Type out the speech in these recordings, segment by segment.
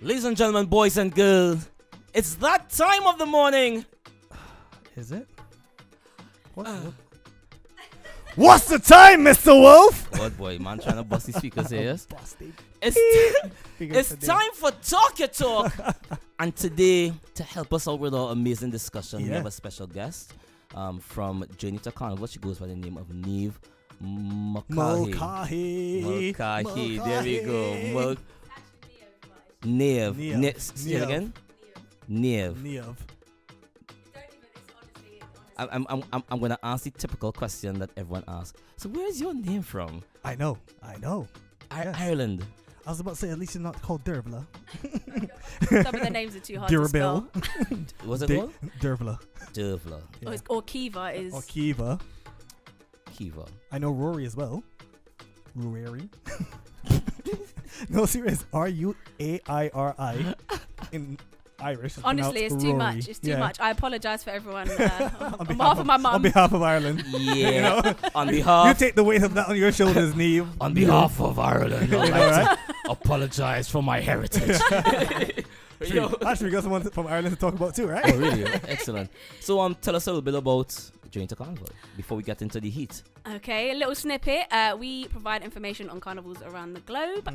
Ladies and gentlemen, boys and girls, it's that time of the morning. Is it? What's the time, Mr. Wolf? What boy, man, trying to bust the speakers here. Yes? Busted. It's time for Talk Yuh Talk. And today, to help us out with our amazing discussion, we have a special guest from Journey to Carnival. She goes by the name of Neve Mulcahy. There we go. Neve. Say it again. Neve. I'm gonna ask the typical question that everyone asks. So where is your name from? I know. Yes. Ireland. I was about to say, at least you're not called Dervla. Some of the names are too hard to spell. What's it called? Dervla. Dervla. Yeah. Or Kiva is. Or Kiva. Kiva. I know Rory as well. Ruari. No, serious. Ruairi in Irish. Honestly, it's too Rory. much. It's too much. I apologize for everyone. on behalf of my mum. On behalf of Ireland. Yeah. You know? On behalf. You take the weight of that on your shoulders, Neve. On behalf of Ireland, I'd like to apologize for my heritage. Actually, we got someone from Ireland to talk about too, right? Oh, really? Excellent. So, tell us a little bit about Journey to Carnival before we get into the heat. Okay, a little snippet. We provide information on carnivals around the globe,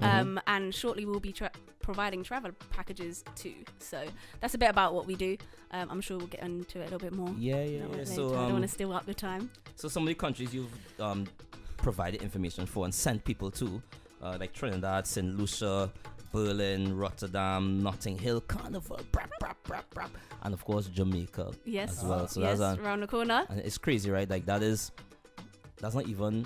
and shortly we'll be providing travel packages too. So that's a bit about what we do. I'm sure we'll get into it a little bit more. Yeah. So I don't want to steal up the time. So some of the countries you've provided information for and sent people to, like Trinidad, St. Lucia, Berlin, Rotterdam, Notting Hill, Carnival, and of course Jamaica as well. So yes, that's around the corner. And it's crazy, right? Like that's not even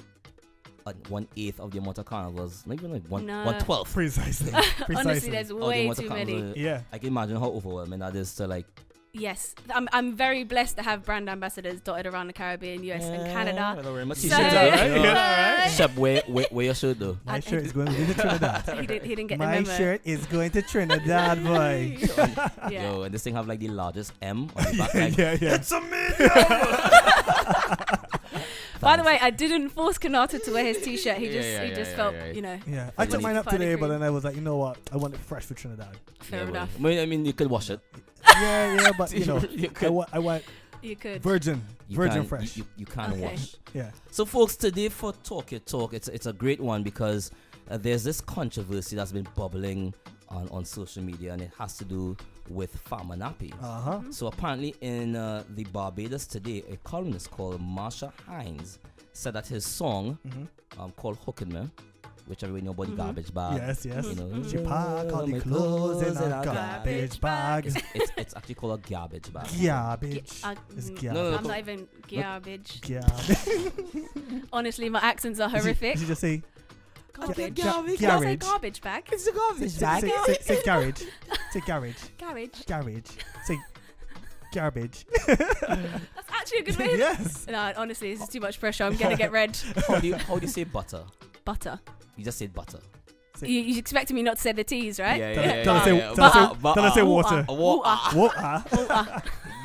1/8 of the amount of carnivals. Not even like 1/12. Precisely. Honestly, there's way too many. Yeah. I can imagine how overwhelming that is to like. Yes, I'm very blessed to have brand ambassadors dotted around the Caribbean, US, and Canada. Shep, where your shirt though? My shirt is going to Trinidad. He didn't get my the memo. shirt is going to Trinidad, boy. Yo, and this thing have like the largest M on the back. Like, yeah. It's a medium. By the way, I didn't force Konata to wear his t-shirt. He just felt, you know. Yeah, I took mine up today, but then I was like, you know what? I want it fresh for Trinidad. Fair enough. I mean, you could wash it. Yeah, but you know, I want you could virgin fresh. You can't wash. Yeah. So, folks, today for Talk Yuh Talk, it's a great one because there's this controversy that's been bubbling on social media, and it has to do with Farmer Nappy. So apparently in the Barbados today, a columnist called Marsha Hines said that his song called Hookin' Me, which everybody know about the garbage bag. Yes. You know, She pack all the clothes in a garbage bag. It's actually called a garbage bag. Garbage. It's garbage. No, I'm not even garbage. Garbage. Honestly, my accents are horrific. Did you just say Garbage. Garage. Did I say garbage bag? It's a garbage bag. Say garage. Say garage. Garage. Say garbage. That's actually a good way. Yes. No, honestly, this is too much pressure. I'm gonna get red. How do you say butter? Butter. You just said butter. You expected me not to say the T's, right? Yeah. Tell us say water. Water.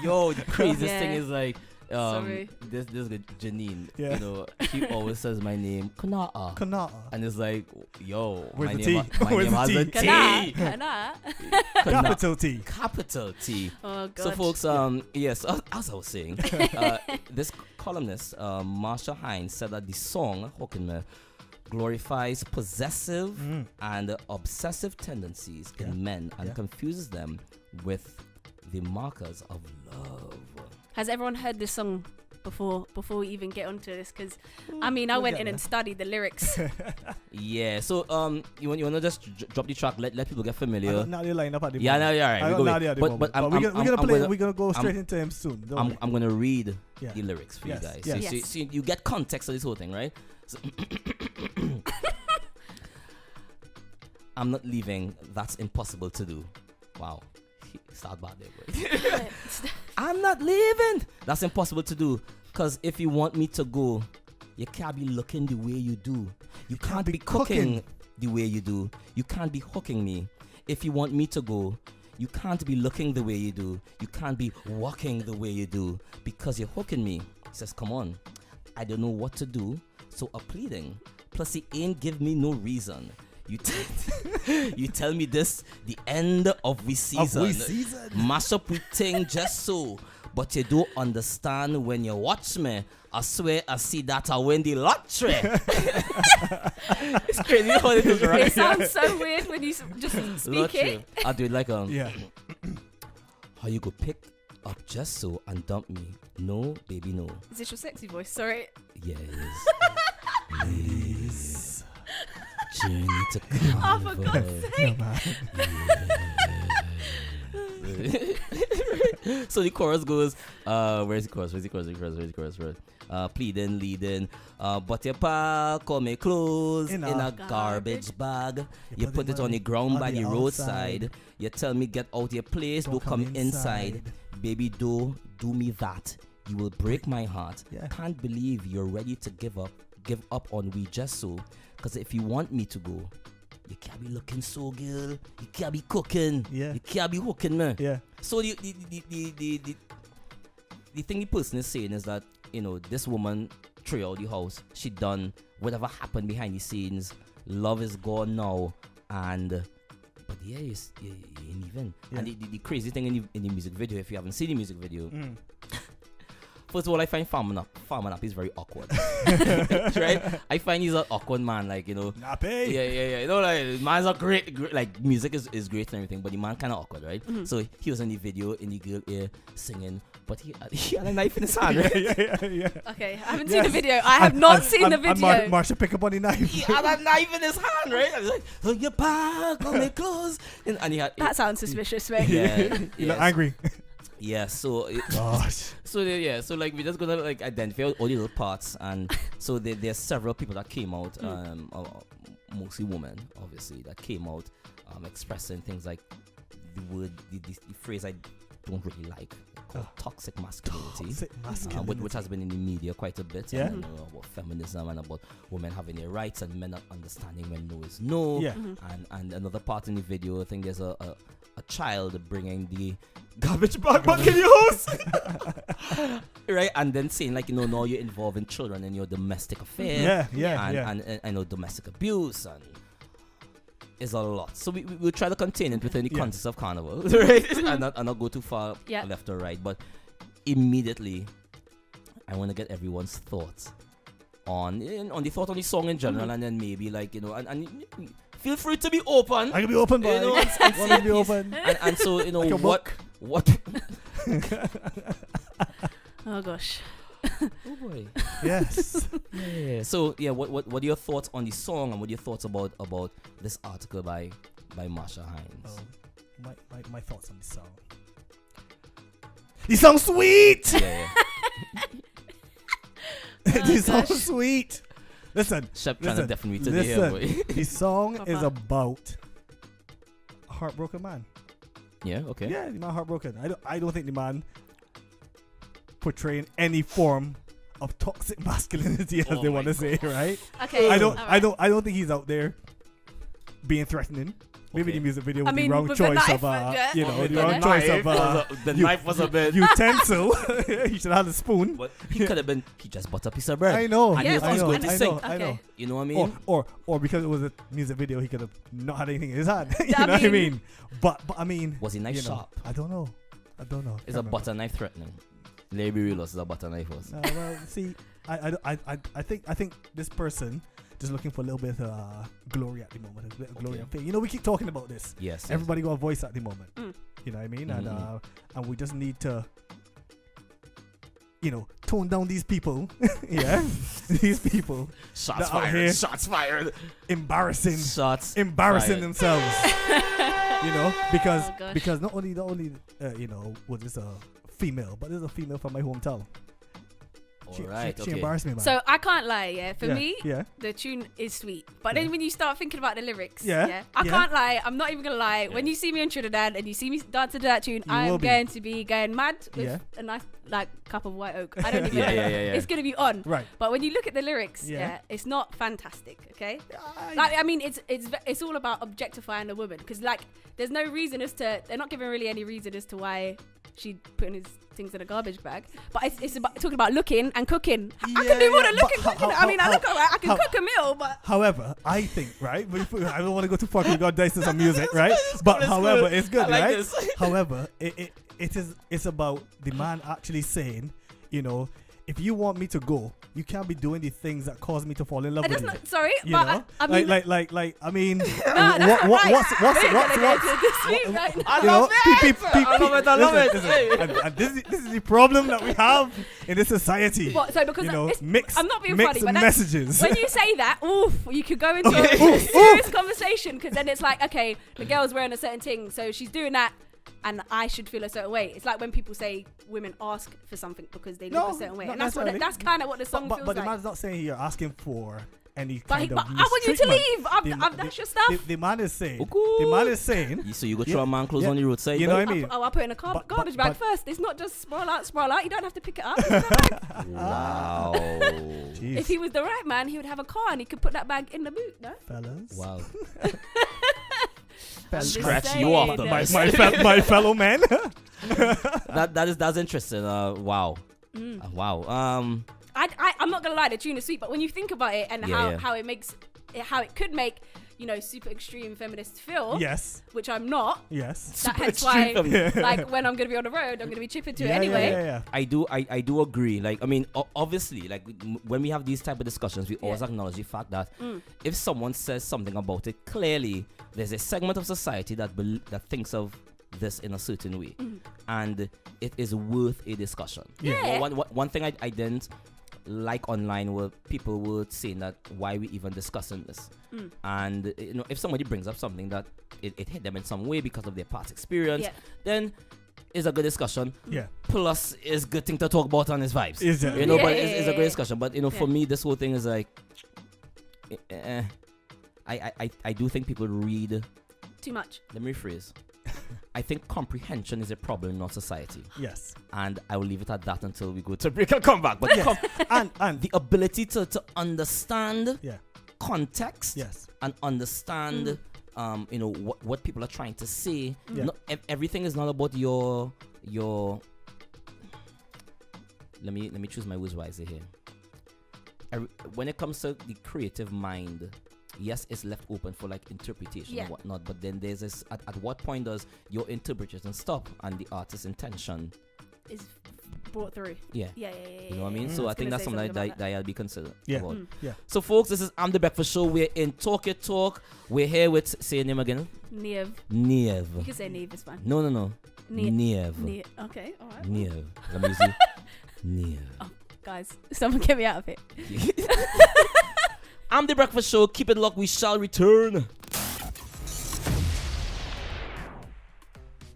Yo, the craziest thing is like, Sorry. this Janine, you know, she always says my name Konata, and it's like, yo, my name has a T. Capital T. Oh god. So folks, yes, as I was saying, this columnist, Marsha Hines, said that the song Hookin' Me glorifies possessive and obsessive tendencies in men and confuses them with the markers of love. Has everyone heard this song before we even get onto this? Because I mean, I went in and studied the lyrics. Yeah. So you want to just drop the track, let people get familiar. Now you're lining up at the moment. Yeah, right. But we're gonna go straight into him soon. I'm gonna read the lyrics for you guys. Yes. So you get context of this whole thing, right? So I'm not leaving. That's impossible to do. Wow. Start bad there, I'm not leaving. That's impossible to do. Because if you want me to go, you can't be looking the way you do. You can't be cooking the way you do. You can't be hooking me. If you want me to go, you can't be looking the way you do. You can't be walking the way you do. Because you're hooking me. He says, come on. I don't know what to do. So I'm pleading. Plus, he ain't give me no reason. you tell me this the end of we season. Mash up with thing just so. But you don't understand when you watch me. I swear I see that I win the lottery. It's crazy how it is, right? It sounds so weird when you just speak lottery. it. I do it like Yeah. how you go pick up just so and dump me. No, baby, no. Is this your sexy voice? Sorry. Yes. Ladies. Journey to Oh, for Carnival. God's sake. So the chorus goes, where's the chorus? Pleading, leading, but your pa call me clothes in a garbage bag. You put it on the ground by the roadside. You tell me get out your place, don't come inside. Baby, do me that. You will break my heart. Yeah. Can't believe you're ready to give up on we just so. Cause if you want me to go, you can't be looking so good. You can't be cooking. Yeah. You can't be hooking, man. Yeah. So the thing the person is saying is that, you know, this woman threw out the house. She done whatever happened behind the scenes. Love is gone now, but yeah, you ain't even. Yeah. And the crazy thing in the music video, if you haven't seen the music video, first of all, I find farming up is very awkward. Right? I find he's an awkward man, like, you know. Nappy. Yeah. You know, like, man's a great, like, music is great and everything, but the man kind of awkward, right? Mm-hmm. So he was in the video, in the girl ear, singing, but he had a knife in his hand, right? Yeah. Okay, I haven't seen the video. I have not seen the video. And Marsha pick up on the knife. He had a knife in his hand, right? I was like, oh, your back on my clothes. And he had... That sounds suspicious, mate. Yeah. You look angry. Yeah, so... Gosh. So like we're just gonna like identify all the little parts, and so there's several people that came out, mostly women, obviously, that came out expressing things like the phrase I don't really like, called toxic masculinity, which has been in the media quite a bit. Yeah. And, you know, about feminism and about women having their rights and men not understanding when no is no. Yeah. And another part in the video, I think there's a child bringing the garbage bag back in your house. Right? And then saying, like, you know, now you're involving children in your domestic affair. And I know domestic abuse, and it's a lot. So we'll try to contain it within the context of Carnival, right? and not go too far left or right. But immediately, I want to get everyone's thoughts on the thought on the song in general, and then maybe, like, you know, and feel free to be open. I can be open, boy. You know, I want to be open. And so, you know, like what Oh gosh. Oh boy. Yes. Yeah. So yeah, what are your thoughts on the song, and what are your thoughts about this article by Marsha Hines? My thoughts on the song. The song's sweet. Yeah. The song's sweet. Listen. Shep trying to deafen me today, here, boy. The song Papa. is about a heartbroken man. Yeah. Okay. Yeah, the man heartbroken. I don't think the man portraying any form of toxic masculinity, as they want to say, right? Okay. I don't think he's out there being threatening. Maybe Okay. the music video was I mean, the wrong with the choice knife, of you know, with the the wrong choice of the knife was a bit. utensil. He should have had a spoon. But he could have been. He just bought a piece of bread. I know. And Yeah, he was going to sing. I know. Okay. You know what I mean? Or because it was a music video, he could have not had anything in his hand. You I know what I mean- mean? But I mean, Was he knife you know, sharp? I don't know. Is Can't a remember. butter knife threatening? Let me be real, is a butter knife was. Well, see, I think this person just looking for a little bit of glory at the moment, a bit of glory and fame. You know, we keep talking about this. Yes. Everybody got a voice at the moment. Mm. You know what I mean? Mhm. And we just need to, you know, tone down these people. Yeah, these people Shots that out fired. here Shots fired. embarrassing Fired. themselves. You know, Oh, gosh. because not only you know, was this a female, but there's a female from my hometown. All right. She Okay. embarrassed me, man. So I can't lie, yeah. For me, yeah. the tune is sweet. But Yeah. then when you start thinking about the lyrics, Yeah. I Yeah. can't lie. I'm not even gonna lie. Yeah. When you see me in Trinidad and you see me dancing to that tune, You I'm will be. going to be going mad with Yeah. a nice like cup of white oak. I don't even Yeah, know. yeah. It's gonna be on. Right. But when you look at the lyrics, Yeah. it's not fantastic. Okay. Like, I mean, it's all about objectifying a woman, because like there's no reason as to, they're not giving really any reason as to why she putting his things in a garbage bag. But it's about talking about looking and cooking. I can do more than looking. I mean, I look alright. I can cook a meal, but however, I think right. I don't want to go too far. We got dice some music, right? But however, it's good, right? However, it's about the man actually saying, you know, if you want me to go, you can't be doing the things that cause me to fall in love with you. Sorry, You but know? I mean, I mean, what's I love it. And this is the problem that we have in this society. What? So because You know, I'm not being funny, but messages. when you say that, you could go into a serious conversation because then it's like, okay, the girl's wearing a certain thing, so she's doing that. And I should feel a certain way. It's like when people say women ask for something because they look a certain way, and that's kind of what the song feels but like. the man's not saying you're asking for any But kind of I want you to mistreatment. leave. That's your stuff. The man is saying. So you go throw a man clothes on the roadside. You know what I mean? I put it in a garbage bag first. It's not just sprawl out. You don't have to pick it up. It's in a bag. Wow. If he was the right man, he would have a car and he could put that bag in the boot. No. Fellas. Wow. Scratch you off my fellow man. That's interesting. Wow. Wow. I'm not gonna lie, the tune is sweet, but when you think about it and how it could make, you know, super extreme feminists feel. Yes. Which I'm not. Yes. That's why, like, when I'm gonna be on the road, I'm gonna be chipping to it anyway. Yeah. I do agree. Like, I mean, obviously, like when we have these type of discussions, we always acknowledge the fact that if someone says something about it, clearly there's a segment of society that thinks of this in a certain way, and it is worth a discussion. Yeah. One thing I didn't like online were people were saying that why we even discussing this, and you know, if somebody brings up something that it hit them in some way because of their past experience, then it's a good discussion. Yeah. Plus, it's a good thing to talk about on his vibes. Exactly. You know, but it's a great discussion. But you know, for me, this whole thing is like, I do think people read too much. Let me rephrase. I think comprehension is a problem in our society. Yes. And I will leave it at that until we go to break and come back. But and the ability to understand context and understand you know what people are trying to say. Not, everything is not about your let me choose my words wisely here. When it comes to the creative mind, yes, it's left open for like interpretation and whatnot, but then there's this at what point does your interpretation stop and the artist's intention is brought through? You know what I mean? So I think that's something that I'll be considered about. So folks, this is I'm the Breakfast Show. We're in Talk Yuh Talk. We're here with, say your name again. Neve. You can say Neve, it's fine. No. Neve. Okay, alright. Neve. I'm using Neve. Oh, guys, someone get me out of it. I'm the Breakfast Show. Keep it locked. We shall return.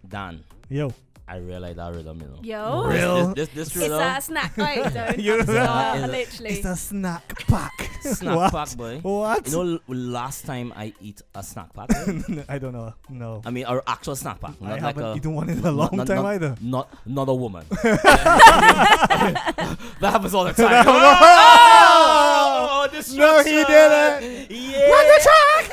Dan. Yo. I really like that rhythm, you know. Yo. Real. This rhythm. It's a snack, right? Literally. It's a snack pack. Snack pack, boy. What? You know, last time I eat a snack pack. I don't know. No. I mean, our actual snack pack. I haven't eaten one in a long time either. Not a woman. That happens all the time. This no, he didn't. Yeah. Run the track.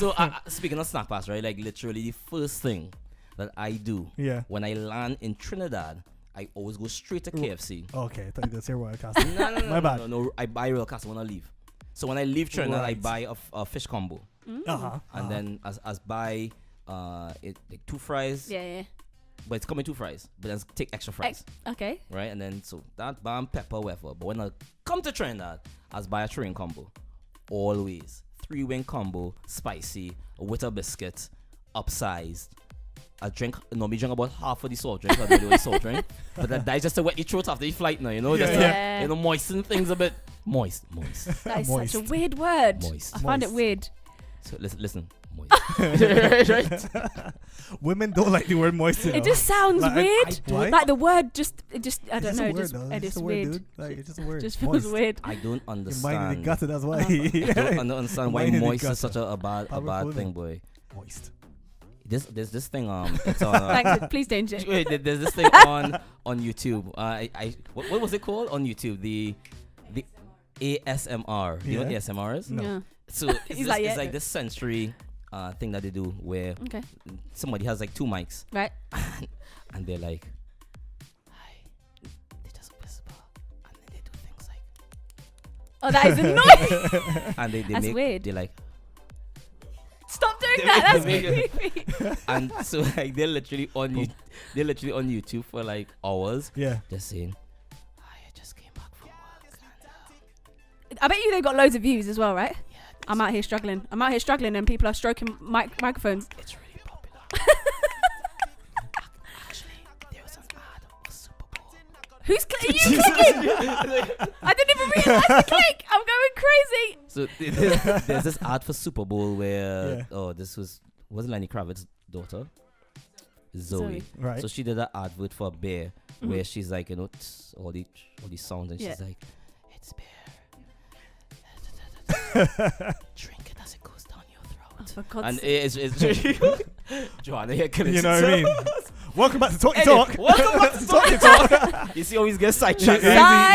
So speaking of snack packs, right? Like literally the first thing that I do when I land in Trinidad, I always go straight to KFC. Okay, I thought you were going to say Royal Castle. My bad. No, I buy Royal Castle when I leave. So when I leave Trinidad, I buy a fish combo. And then as buy like 2 fries. But it's coming 2 fries, but then take extra fries. Okay. Right, and then so that bam, pepper, whatever. But when I come to Trinidad, I buy a 3-wing combo. Always 3-wing combo, spicy, with a biscuit, upsized. I drink about half of the salt drink. I do the salt drink, but that's just to wet your throat after your flight now. You know, just to, you know, moisten things a bit. Moist. That is such a weird word. Moist. I find it weird. So listen. Moist. Right? Women don't like the word moist. It just sounds weird. Like the word I don't know. It's weird, dude. Like, it's just a word. Just feels weird. I don't understand. Your mind in the gutter, that's why. I don't understand why moist is such a bad thing, boy. Moist. There's this thing it's on. Thanks. Please don't change. Wait, there's this thing on YouTube. What was it called on YouTube? The ASMR. Do you know what ASMR is? No. So it's like this sensory thing that they do where somebody has like 2 mics, right? And they're like, "Hi," they just whisper, and then they do things like, "Oh, that is annoying." And they That's make, weird. They're like, "Stop doing that. That's creepy." and so like they're literally on YouTube for like hours, just saying, "I just came back from work." And, I bet you they got loads of views as well, right? yeah, I'm out here struggling, and people are stroking microphones. it's really popular. Actually, there was an ad for Super Bowl. Who's you clicking? I didn't even realize the click. I'm going crazy. So there's this ad for Super Bowl where this wasn't Lenny Kravitz's daughter, Zoe. Right. So she did an advert for a beer where she's like, all these sounds, and she's like, "It's beer. Drink it as it goes down your throat." Oh, for God's And sake. it's Joanna here killing You know what I mean? Welcome back to Talk Yuh Talk. Welcome back to Talk Yuh Talk. You see how he's getting sidetracked.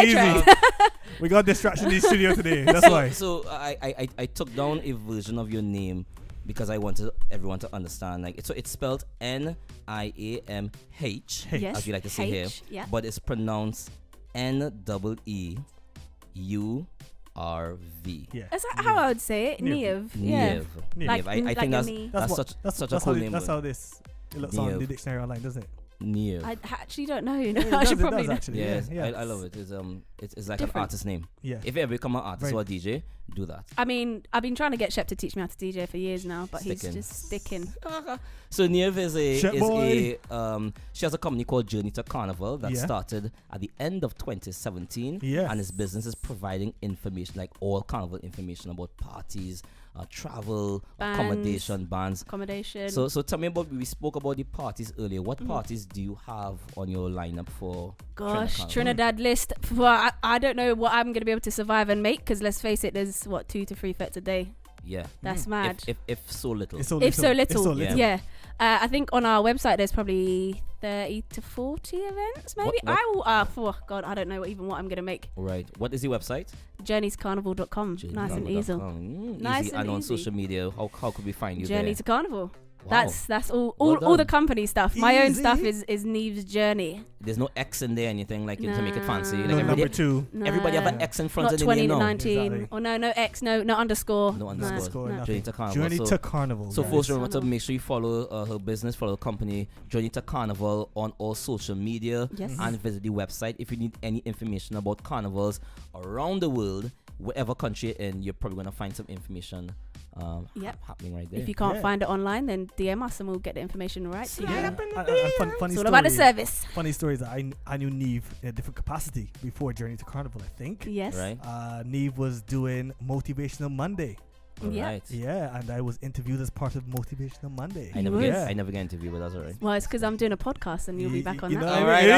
Easy. We got distraction in the studio today. That's why. So I took down a version of your name because I wanted everyone to understand. Like it's spelled Niamh, Yes. as we like to say here, but it's pronounced Neeurv. Yeah. Is that how I would say it? Niamh. Yeah. Niamh. I think that's such a cool name. That's how this looks on the dictionary online, doesn't it? Niamh. I actually don't know. I should probably know. actually. Yeah, I love it. It's like different. an artist name. Yeah. If you ever become an artist or a DJ, do that. I mean, I've been trying to get Shep to teach me how to DJ for years now, but Sticking. he's just sticking. So Niamh is Shep boy. she has a company called Journey to Carnival that started at the end of 2017. Yes. And his business is providing information, like all carnival information about parties, travel, accommodation. So tell me about, we spoke about the parties earlier. What parties do you have on your lineup for Trinidad list? Well, I don't know what I'm going to be able to survive and make, because let's face it, there's 2 to 3 fetes a day. Yeah. That's mad. If so little. If so little. Yeah. I think on our website there's probably 30 to 40 events, maybe. What? I will. Oh God, I don't know what I'm gonna make. Right. What is the website? Journeyscarnival.com. Nice and easy. Nice easy. and on easy. social media, how could we find you Journey there? to Carnival. Wow. That's all Well the company stuff. My own stuff is Neve's Journey. There's no X in there, anything like to make it fancy. Like No number 2. Everybody have an X in front Not of the 20 name to now. 19. Exactly. Or no X, no underscore. No underscore. nothing. Journey to Carnival. Journey to Carnival. So guys. folks, remember to make sure you follow her business, follow the company, Journey to Carnival on all social media, and visit the website. If you need any information about carnivals around the world, whatever country you're in, you're probably going to find some information happening right there. If you can't find it online, then DM us and we'll get the information right to you. Funny It's all about the service. Funny story is that I knew Niamh in a different capacity before Journey to Carnival, I think. Yes. Right. Niamh was doing Motivational Monday. Right. Yeah, and I was interviewed as part of Motivational Monday. I never get interviewed, but that's all right. Well, it's because I'm doing a podcast and you'll be back on that. All right. All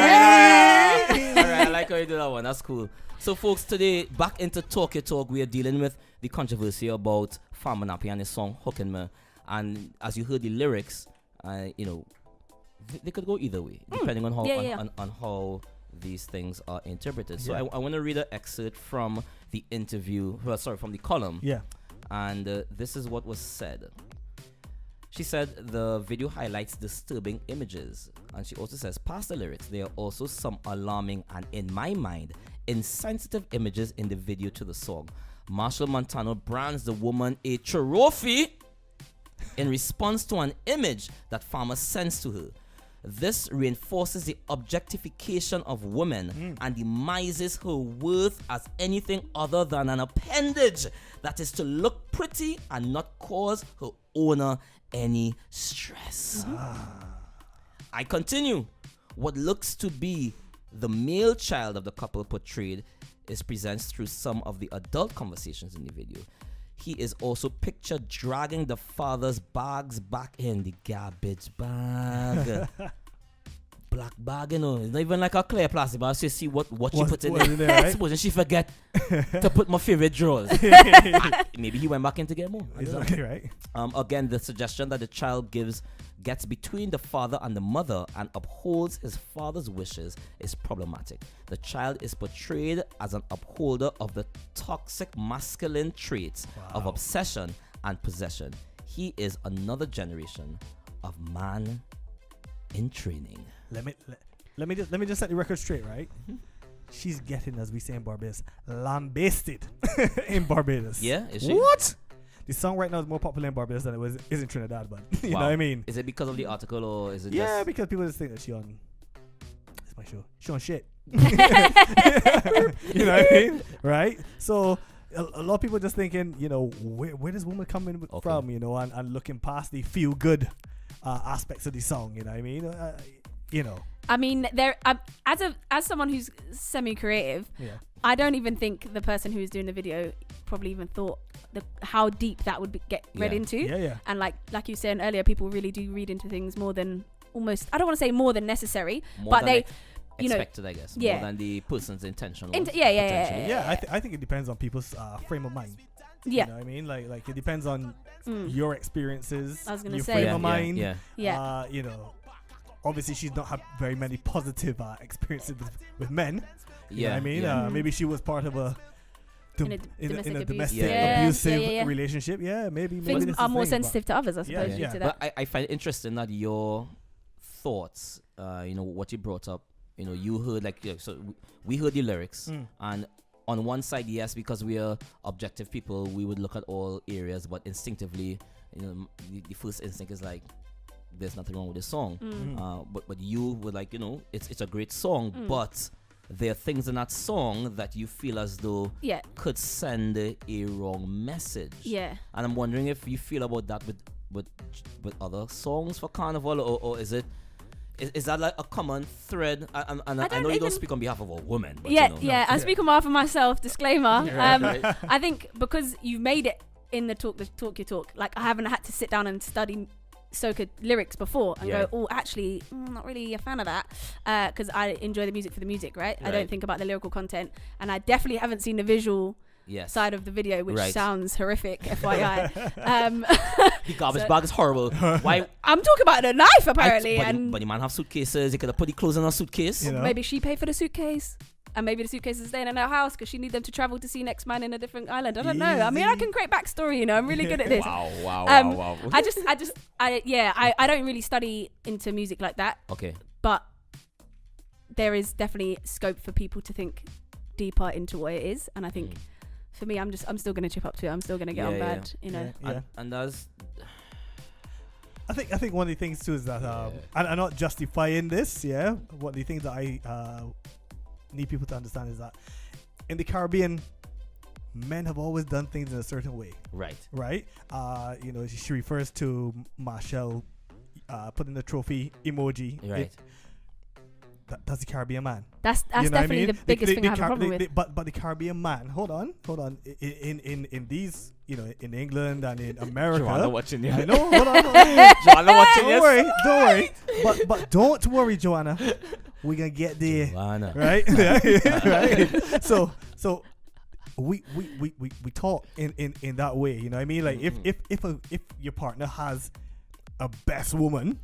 right. I like how you do that one. That's cool. So, folks, today, back into Talk Yuh Talk, we are dealing with the controversy about Farmer Nappy and his song Hookin' Me. And as you heard the lyrics, they could go either way, depending on how on how these things are interpreted. So I want to read an excerpt from the interview, from the column. Yeah. And this is what was said. She said the video highlights disturbing images. And she also says, past the lyrics, there are also some alarming and, in my mind, insensitive images in the video to the song. Marshall Montano brands the woman a trophy in response to an image that Farmer sends to her. This reinforces the objectification of women and demises her worth as anything other than an appendage that is to look pretty and not cause her owner any stress. I continue. What looks to be the male child of the couple portrayed is presented through some of the adult conversations in the video. He is also pictured dragging the father's bags back in the garbage bag. Black bag, It's not even like a clear plastic bag. So you see what she put in there. Right? Supposing she forget to put my favorite drawers. Maybe he went back in to get more. Exactly right. Again, the suggestion that the child gets between the father and the mother and upholds his father's wishes is problematic. The child is portrayed as an upholder of the toxic masculine traits of obsession and possession. he is another generation of man in training. Let me just set the record straight, right? She's getting, as we say in Barbados, lambasted in Barbados. Yeah, is she? What? The song right now is more popular in Barbados than it is in Trinidad, but you know what I mean? Is it because of the article or is it just because people just think that it's my show. She on shit. You know what I mean? Right? So a lot of people just thinking, you know, where does woman come in from, you know, and looking past the feel good aspects of the song, you know what I mean? You know. I mean, as someone who's semi-creative, I don't even think the person who's doing the video probably even thought how deep that would get read into. Yeah. And like you said earlier, people really do read into things more than almost. I don't want to say more than necessary, but they. Expected, I guess, more than the person's intention. Yeah. I think it depends on people's frame of mind. Yeah, you know what I mean, like it depends on your experiences. I was gonna your say frame of mind. Yeah. You know, obviously she's not had very many positive experiences with men. You know what I mean? Maybe she was part of a domestic abusive relationship. Yeah, maybe things are more sensitive to others, I suppose. Due to that. But I find it interesting that your thoughts, you know, what you brought up. You know, you heard so we heard the lyrics, and on one side, yes, because we are objective people, we would look at all areas, but instinctively, you know, the first instinct is like, there's nothing wrong with this song. But you were like, you know, it's a great song, but there are things in that song that you feel as though could send a wrong message. Yeah. And I'm wondering if you feel about that with other songs for Carnival, or is it? Is that like a common thread? And I know you don't speak on behalf of a woman. But I speak on behalf of myself. Disclaimer. I think because you've made it in the Talk Yuh Talk, like I haven't had to sit down and study soca lyrics before and go, oh, actually, not really a fan of that, because I enjoy the music for the music, right? I don't think about the lyrical content, and I definitely haven't seen the visual side of the video, which sounds horrific, FYI. The garbage bag is horrible. Why? I'm talking about a knife, apparently. But you man have suitcases. You could have put the clothes in a suitcase. You know? Maybe she paid for the suitcase. And maybe the suitcase is staying in her house because she need them to travel to see next man in a different island. I don't know. I mean, I can create backstory, you know. I'm really good at this. Wow. I don't really study into music like that. Okay. But there is definitely scope for people to think deeper into what it is. And I think for me, I'm still going to chip up to it. I'm still going to get on bad, you know. And that's... I think one of the things too is that, and I'm not justifying this, one of the things that I... need people to understand is that in the Caribbean, men have always done things in a certain way. Right. You know, she refers to Marshall putting the trophy emoji. Right. That's the Caribbean man. That's definitely the biggest thing I have a problem with. But the Caribbean man, hold on. In these, you know, in England and in America. Joanna watching you. I know. Hold on. Joanna watching you. Don't worry. But don't worry, Joanna. We're gonna get there. Joanna. Right? Right. So we talk in that way. You know what I mean? Like if your partner has a best woman,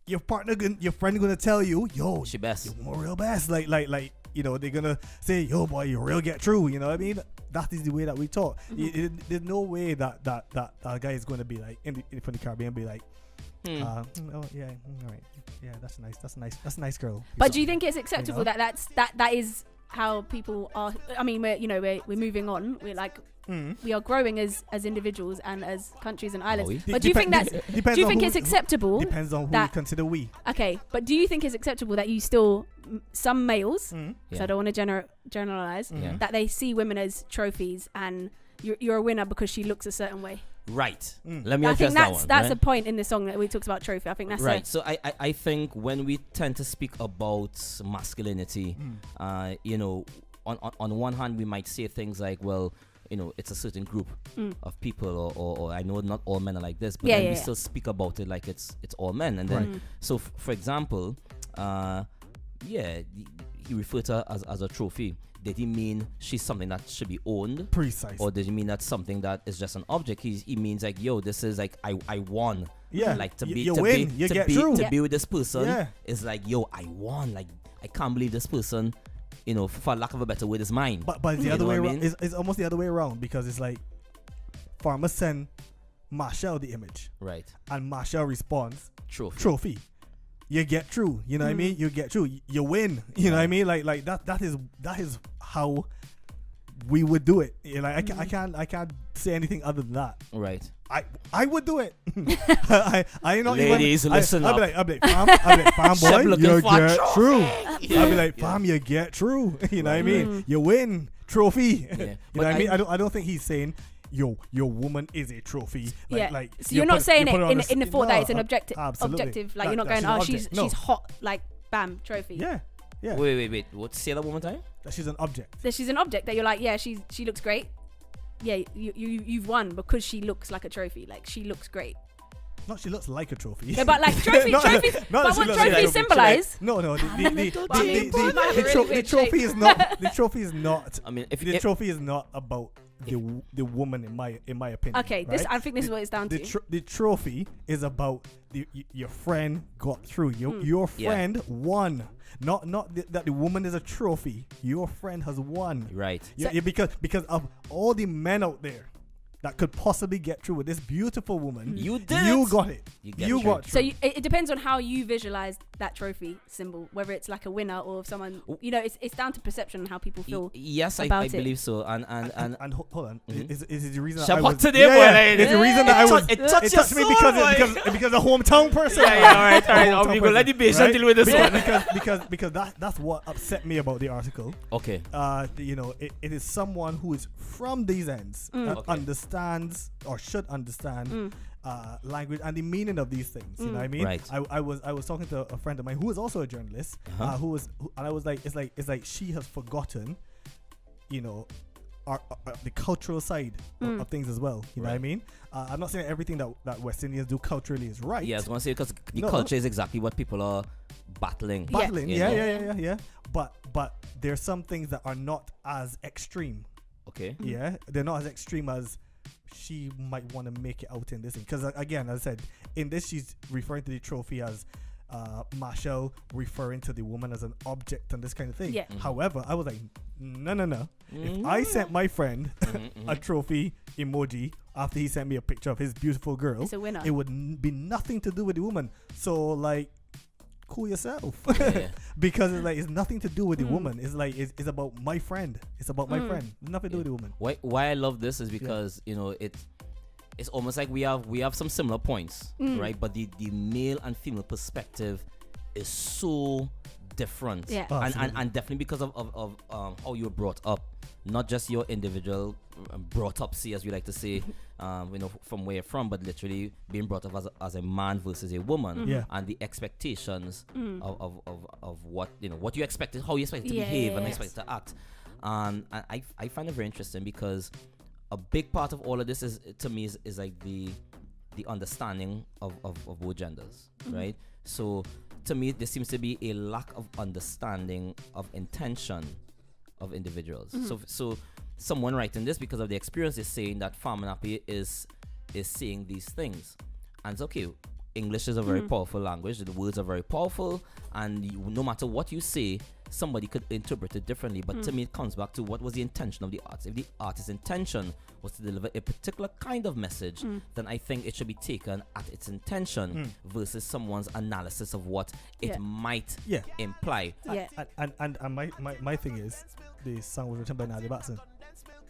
your friend gonna tell you, yo, she best, you're more real best. Like you know, they're gonna say, yo, boy, you real get through. You know what I mean? That is the way that we talk. There's no way that guy is gonna be like from the Caribbean, be like, oh yeah, all right, yeah, that's a nice girl. But do you think it's acceptable that is how people are? I mean, we're moving on. We're like. We are growing as individuals and as countries and islands. But do you think it's acceptable? Depends on who you consider we. Okay, but do you think it's acceptable that you still some males? So I don't want to generalize that they see women as trophies and you're a winner because she looks a certain way. Right. Let me address that one. That's a point in the song that we talks about trophy. I think that's right. So I think when we tend to speak about masculinity, you know, on one hand we might say things like, well, you know, it's a certain group of people, or I know not all men are like this, but then we still speak about it like it's all men. And then, so for example, he referred to her as a trophy. Did he mean she's something that should be owned? Precise. Or did he mean that's something that is just an object? He means like, yo, this is like I won. Yeah. Like to be with this person is like, yo, I won. Like I can't believe this person. You know, for lack of a better word, is mine. But the other way around, it's almost the other way around, because it's like farmers send Marshall the image, Right. and Marshall responds, Trophy. You get through. You know what I mean? You get through. You win. You know what I mean? Like that is how we would do it. You know, I can't say anything other than that. Right. I would do it. I not Ladies, even, listen up. I'll be like, fam boy, you get through. Yeah. I'll be like, fam, you get through. You know what I mean? You win. Trophy. Yeah. You know what I mean? I don't think he's saying your woman is a trophy. Like, so you're not saying it in the thought that it's an absolutely. objective. Like, you're not going, she's hot. Like, bam, trophy. Yeah. Wait. What? Say that one more time. That she's an object. That she's an object. That you're like, yeah, she looks great. Yeah, you've won because she looks like a trophy. Like, she looks great. Not she looks like a trophy. Yeah, but like trophy. But what trophies symbolize? No. The trophy is not. The trophy is not. I mean, the trophy is not about the woman in my opinion. Okay, right? I think this is what it's down to. The trophy is about your friend got through. Your friend won. Not that the woman is a trophy. Your friend has won. Right. Because of all the men out there that could possibly get through with this beautiful woman. You did. You got it. You got so through. it depends on how you visualize that trophy symbol, whether it's like a winner or someone. You know, it's down to perception and how people feel. Yes, about I it. believe so. And hold on. Is it the reason Shall I I was today, it's the reason that I was it touched touched me because a hometown person. All right. We go let the patient deal with this one. because that's what upset me about the article. Okay. It is someone who is from these ends that understands or should understand language and the meaning of these things. You know what I mean? Right. I was talking to a friend of mine who is also a journalist, and I was like, it's like she has forgotten, the cultural side of things as well. You know what I mean? I'm not saying everything that West Indians do culturally is right. Yeah, I was going to say because the culture is exactly what people are battling. Yeah. But there's some things that are not as extreme. Okay. Yeah, they're not as extreme as she might want to make it out in this thing. Because again, as I said, in this she's referring to the trophy as Marshall referring to the woman as an object and this kind of thing. Yeah. However, I was like, no. If I sent my friend a trophy emoji after he sent me a picture of his beautiful girl, It's a winner. it would be nothing to do with the woman. So like, cool yourself. Yeah. Because it's nothing to do with the woman. It's like it's about my friend. It's about my friend. Nothing to do with the woman. Why I love this is because it's almost like we have some similar points, right? But the male and female perspective is so different. Yeah. And definitely because of how you were brought up, not just your individual brought up, as we like to say, from where you're from, but literally being brought up as a man versus a woman, Yeah. and the expectations of what what you expected, how you expect to behave and expect to act. And I find it very interesting because a big part of all of this is like the understanding of both genders, right? So to me, there seems to be a lack of understanding of intention of individuals. So someone writing this because of the experience is saying that Farmanapi is saying these things, and it's okay. English is a very powerful language. The words are very powerful, and no matter what you say, somebody could interpret it differently. But to me, it comes back to what was the intention of the artist. If the artist's intention was to deliver a particular kind of message, then I think it should be taken at its intention versus someone's analysis of what it might imply. Yeah. And my thing is, the song was written by Nadia Batson.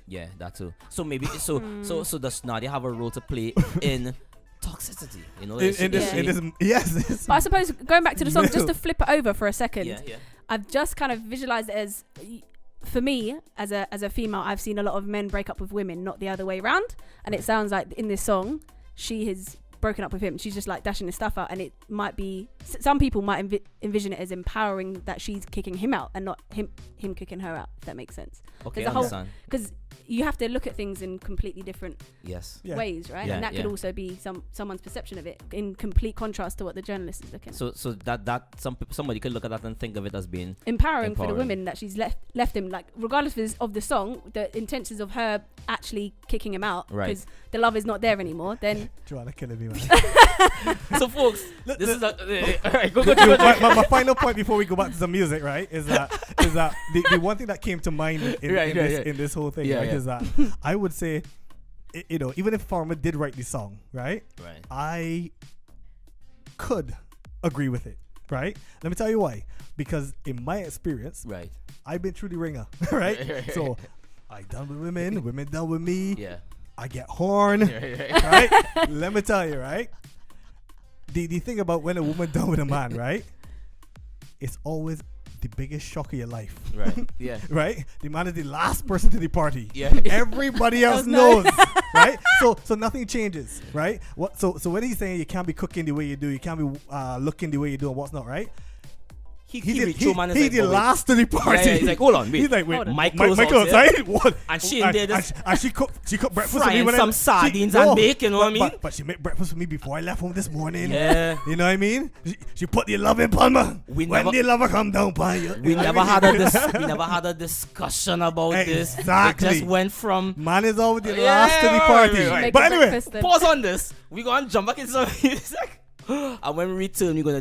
Yeah, that too. So maybe so does Nadia have a role to play in toxicity? In this, yes. But I suppose going back to the song, just to flip it over for a second. Yeah. I've just kind of visualized it as, for me, as a female, I've seen a lot of men break up with women, not the other way around. And it sounds like in this song, she has broken up with him. She's just like dashing his stuff out, and it might be, some people might envision it as empowering that she's kicking him out and not him kicking her out, if that makes sense. Okay, I understand. Because you have to look at things in completely different ways, right? Yeah, and that could also be someone's perception of it in complete contrast to what the journalist is looking at. So that somebody could look at that and think of it as being empowering for the women that she's left him, like regardless of the song, the intentions of her actually kicking him out because the love is not there anymore. Then Joanna killing me, man. So folks, this is all right. Go. My final point before we go back to the music, right, is that the one thing that came to mind in this whole thing, is that I would say even if Farmer did write the song, right? Right. I could agree with it, right? Let me tell you why. Because in my experience, right, I've been through the ringer, right? So I done with women done with me. Yeah. I get horn, right? Let me tell you, right? The thing about when a woman done with a man, right? It's always the biggest shock of your life. Right. Yeah. Right? The man is the last person to the party. Yeah. Everybody else knows. Right? So nothing changes. Right? So when he's saying you can't be cooking the way you do, you can't be looking the way you do and what's not, right? He's the last to the party. Yeah, he's like, hold on, wait. He's like, wait, my clothes right? What? And she in there just and she cooked breakfast for me frying some sardines and bacon, you know what I mean? But she made breakfast for me before I left home this morning. Yeah. You know what I mean? She put the love in Palma. When the lover come down by you. We never had a discussion about this. Exactly. It just went from man is always the last to the party. Right. But anyway, pause on this. We're gonna jump back into some music. And when we return, we're gonna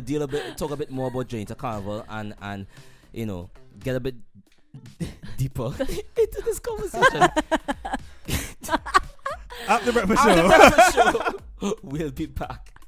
talk a bit more about Journey to Carnival and get a bit deeper into this conversation. At the breakfast show. We'll be back.